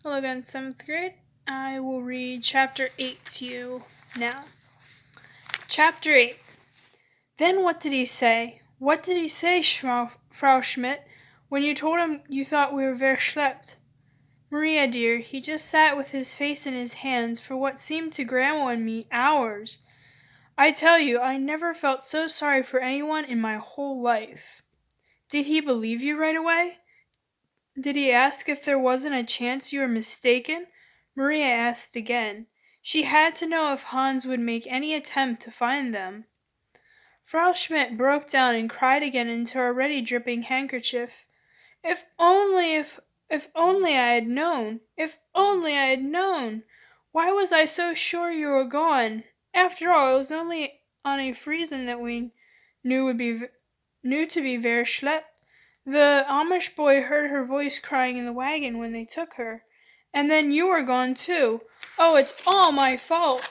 Hello again, 7th grade. I will read Chapter 8 to you now. Chapter 8. Then what did he say? What did he say, Frau Schmidt, when you told him you thought we were verschleppt? Maria, dear, he just sat with his face in his hands for what seemed to Grandma and me hours. I tell you, I never felt so sorry for anyone in my whole life. Did he believe you right away? Did he ask if there wasn't a chance you were mistaken? Maria asked again. She had to know if Hans would make any attempt to find them. Frau Schmidt broke down and cried again into her already dripping handkerchief. If only I had known! If only I had known! Why was I so sure you were gone? After all, it was only on a Friesen that we knew to be verschleppt. The Amish boy heard her voice crying in the wagon when they took her. And then you were gone too. Oh, it's all my fault.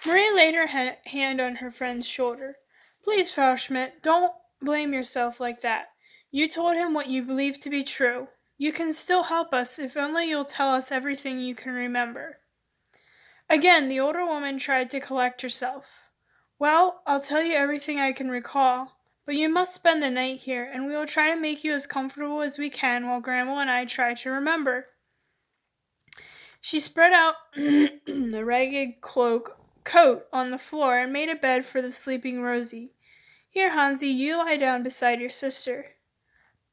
Maria laid her hand on her friend's shoulder. Please, Frau Schmidt, don't blame yourself like that. You told him what you believed to be true. You can still help us if only you'll tell us everything you can remember. Again, the older woman tried to collect herself. Well, I'll tell you everything I can recall. But you must spend the night here, and we will try to make you as comfortable as we can while Grandma and I try to remember. She spread out the ragged coat on the floor and made a bed for the sleeping Rosie. Here, Hansi, you lie down beside your sister.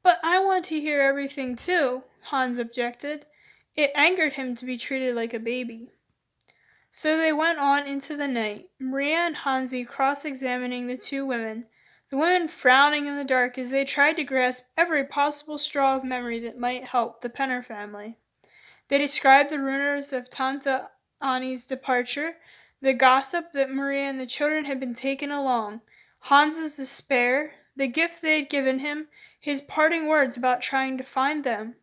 But I want to hear everything too, Hans objected. It angered him to be treated like a baby. So they went on into the night, Maria and Hansi cross-examining the two women, the women frowning in the dark as they tried to grasp every possible straw of memory that might help the Penner family. They described the rumors of Tante Annie's departure, the gossip that Maria and the children had been taken along, Hans's despair, the gift they had given him, his parting words about trying to find them.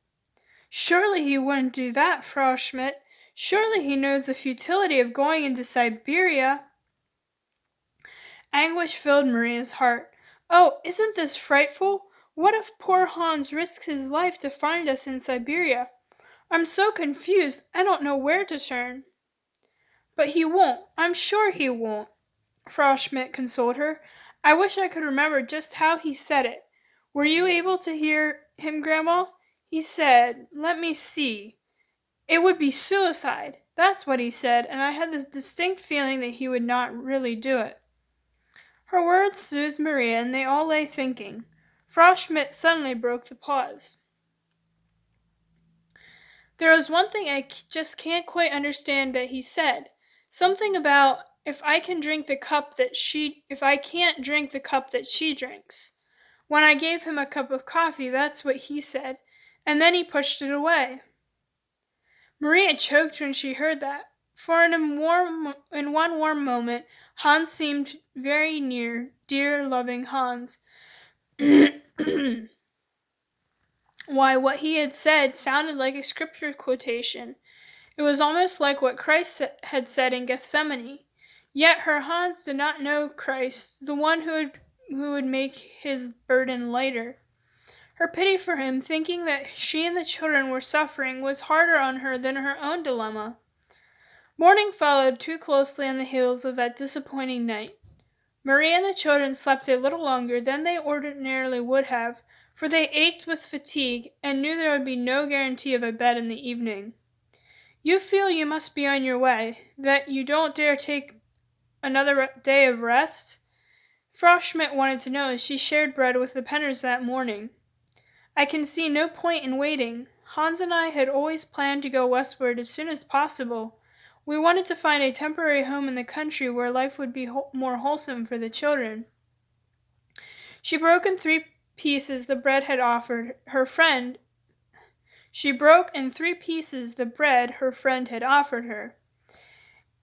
Surely he wouldn't do that, Frau Schmidt. Surely he knows the futility of going into Siberia. Anguish filled Maria's heart. Oh, isn't this frightful? What if poor Hans risks his life to find us in Siberia? I'm so confused, I don't know where to turn. But he won't. I'm sure he won't, Frau Schmidt consoled her. I wish I could remember just how he said it. Were you able to hear him, Grandma? He said, let me see. It would be suicide. That's what he said, and I had this distinct feeling that he would not really do it. Her words soothed Maria, and they all lay thinking. Frau Schmidt suddenly broke the pause. There was one thing I just can't quite understand that he said. Something about if I can't drink the cup that she drinks. When I gave him a cup of coffee, that's what he said, and then he pushed it away. Maria choked when she heard that. For in one warm moment, Hans seemed very near, dear, loving Hans. Why, what he had said sounded like a scripture quotation. It was almost like what Christ had said in Gethsemane. Yet her Hans did not know Christ, the one who would make his burden lighter. Her pity for him, thinking that she and the children were suffering, was harder on her than her own dilemma. Morning followed too closely on the heels of that disappointing night. Maria and the children slept a little longer than they ordinarily would have, for they ached with fatigue and knew there would be no guarantee of a bed in the evening. You feel you must be on your way, that you don't dare take another day of rest? Frau Schmidt wanted to know as she shared bread with the Penners that morning. I can see no point in waiting. Hans and I had always planned to go westward as soon as possible. We wanted to find a temporary home in the country where life would be more wholesome for the children. She broke in three pieces the bread her friend had offered her.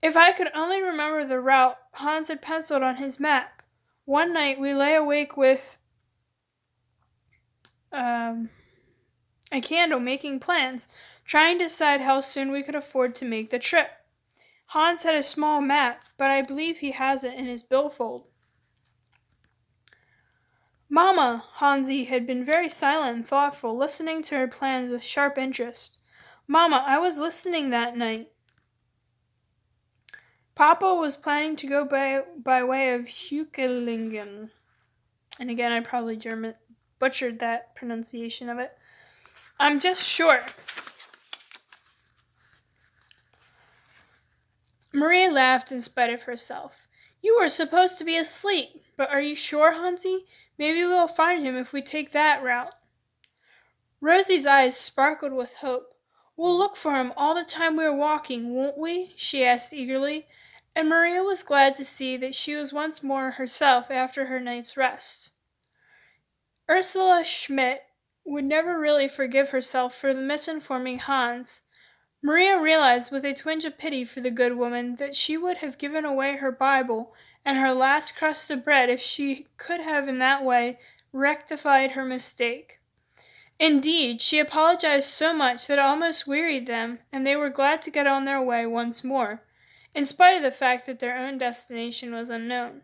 If I could only remember the route Hans had penciled on his map. One night we lay awake with a candle making plans, trying to decide how soon we could afford to make the trip. Hans had a small map, but I believe he has it in his billfold. Mamma! Hansi had been very silent and thoughtful, listening to her plans with sharp interest. Mama, I was listening that night. Papa was planning to go by way of Heukelingen. And again, I probably butchered that pronunciation of it. I'm just sure. Maria laughed in spite of herself. You were supposed to be asleep, but are you sure, Hansi? Maybe we'll find him if we take that route. Rosie's eyes sparkled with hope. We'll look for him all the time we're walking, won't we? She asked eagerly, and Maria was glad to see that she was once more herself after her night's rest. Ursula Schmidt would never really forgive herself for misinforming Hans. Maria realized with a twinge of pity for the good woman that she would have given away her Bible and her last crust of bread if she could have in that way rectified her mistake. Indeed, she apologized so much that it almost wearied them, and they were glad to get on their way once more, in spite of the fact that their own destination was unknown.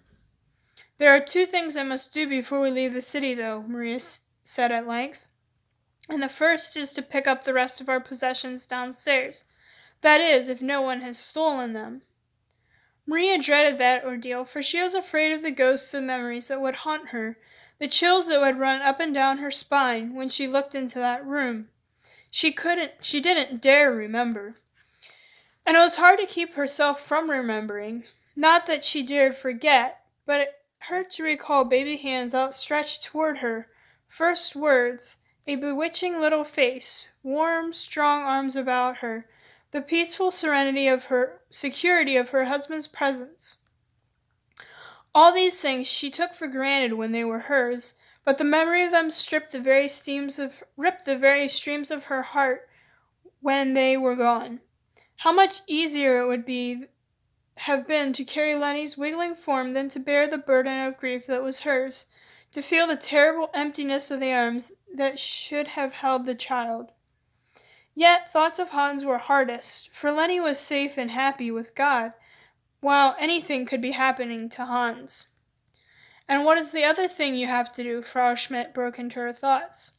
There are 2 things I must do before we leave the city, though, Maria said at length. And the first is to pick up the rest of our possessions downstairs. That is, if no one has stolen them. Maria dreaded that ordeal, for she was afraid of the ghosts of memories that would haunt her, the chills that would run up and down her spine when she looked into that room. She didn't dare remember. And it was hard to keep herself from remembering. Not that she dared forget, but it hurt to recall baby hands outstretched toward her, first words, a bewitching little face, warm, strong arms about her, the peaceful security of her husband's presence. All these things she took for granted when they were hers, but the memory of them ripped the very streams of her heart when they were gone. How much easier it would have been to carry Lenny's wiggling form than to bear the burden of grief that was hers, to feel the terrible emptiness of the arms that should have held the child. Yet thoughts of Hans were hardest, for Lenny was safe and happy with God, while anything could be happening to Hans. And what is the other thing you have to do? Frau Schmidt broke into her thoughts.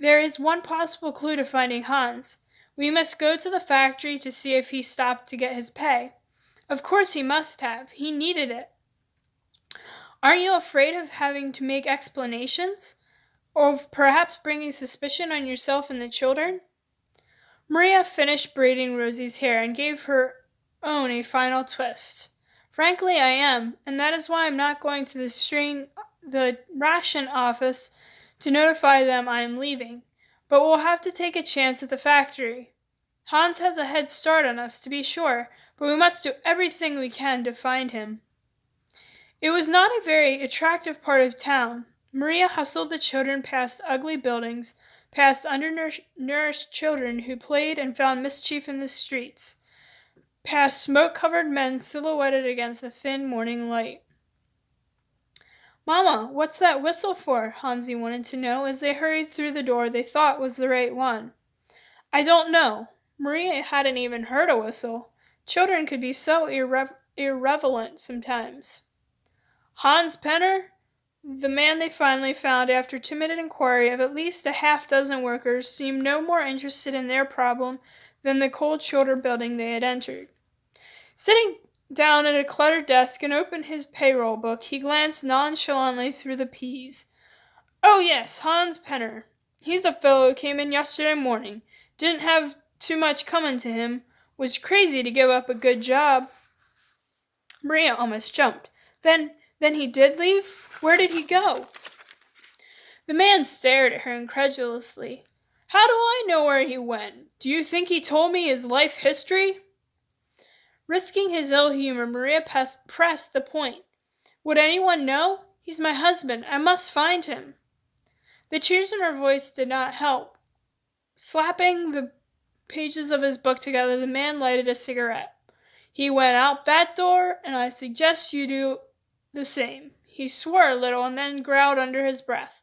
There is one possible clue to finding Hans. We must go to the factory to see if he stopped to get his pay. Of course he must have. He needed it. Aren't you afraid of having to make explanations? Or of perhaps bringing suspicion on yourself and the children? Maria finished braiding Rosie's hair and gave her own a final twist. Frankly, I am, and that is why I'm not going to the ration office to notify them I am leaving. But we'll have to take a chance at the factory. Hans has a head start on us, to be sure, but we must do everything we can to find him. It was not a very attractive part of town. Maria hustled the children past ugly buildings, past undernourished children who played and found mischief in the streets, past smoke-covered men silhouetted against the thin morning light. Mama, what's that whistle for? Hansi wanted to know as they hurried through the door they thought was the right one. I don't know. Maria hadn't even heard a whistle. Children could be so irrelevant sometimes. Hans Penner, the man they finally found after timid inquiry of at least a half-dozen workers, seemed no more interested in their problem than the cold-shoulder building they had entered. Sitting down at a cluttered desk and opened his payroll book, he glanced nonchalantly through the peas. Oh yes, Hans Penner. He's the fellow who came in yesterday morning. Didn't have too much coming to him. Was crazy to give up a good job. Maria almost jumped. Then he did leave? Where did he go? The man stared at her incredulously. How do I know where he went? Do you think he told me his life history? Risking his ill humor, Maria pressed the point. Would anyone know? He's my husband. I must find him. The tears in her voice did not help. Slapping the pages of his book together, the man lighted a cigarette. He went out that door, and I suggest you do the same. He swore a little and then growled under his breath.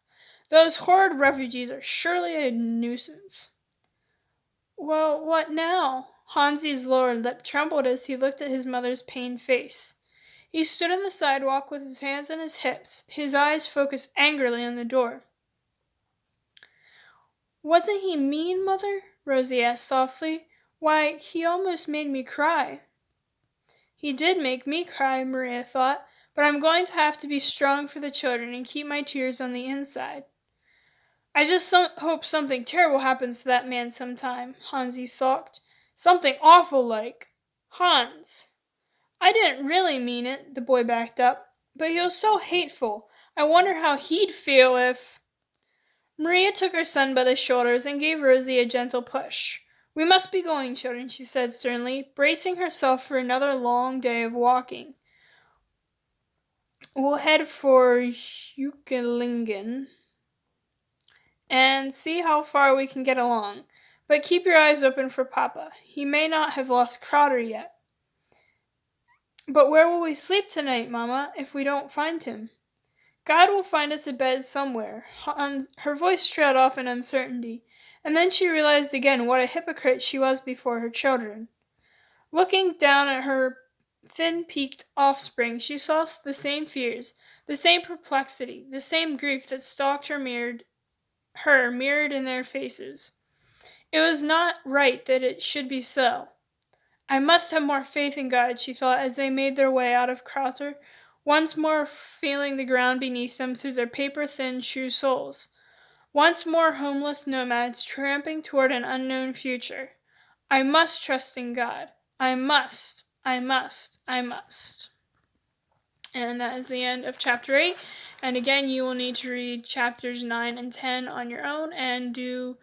Those horrid refugees are surely a nuisance. Well, what now? Hansi's lower lip trembled as he looked at his mother's pained face. He stood on the sidewalk with his hands on his hips, his eyes focused angrily on the door. Wasn't he mean, Mother? Rosie asked softly. Why, he almost made me cry. He did make me cry, Maria thought, but I'm going to have to be strong for the children and keep my tears on the inside. I just hope something terrible happens to that man sometime, Hansi sulked. Something awful like. Hans. I didn't really mean it, the boy backed up, but he was so hateful. I wonder how he'd feel if... Maria took her son by the shoulders and gave Rosie a gentle push. We must be going, children, she said sternly, bracing herself for another long day of walking. We'll head for Heukelingen and see how far we can get along. But keep your eyes open for Papa. He may not have left Crowder yet. But where will we sleep tonight, Mama, if we don't find him? God will find us a bed somewhere. Her voice trailed off in uncertainty, and then she realized again what a hypocrite she was before her children. Looking down at her thin-peaked offspring, she saw the same fears, the same perplexity, the same grief that stalked her mirrored in their faces. It was not right that it should be so. I must have more faith in God, she thought as they made their way out of Crowther, once more feeling the ground beneath them through their paper-thin shoe soles. Once more homeless nomads tramping toward an unknown future. I must trust in God. I must. I must. I must. And that is the end of chapter 8. And again, you will need to read chapters 9 and 10 on your own and do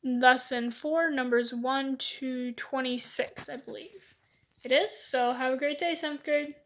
lesson 4, numbers 1 to 26, I believe. It is. So have a great day, 7th grade.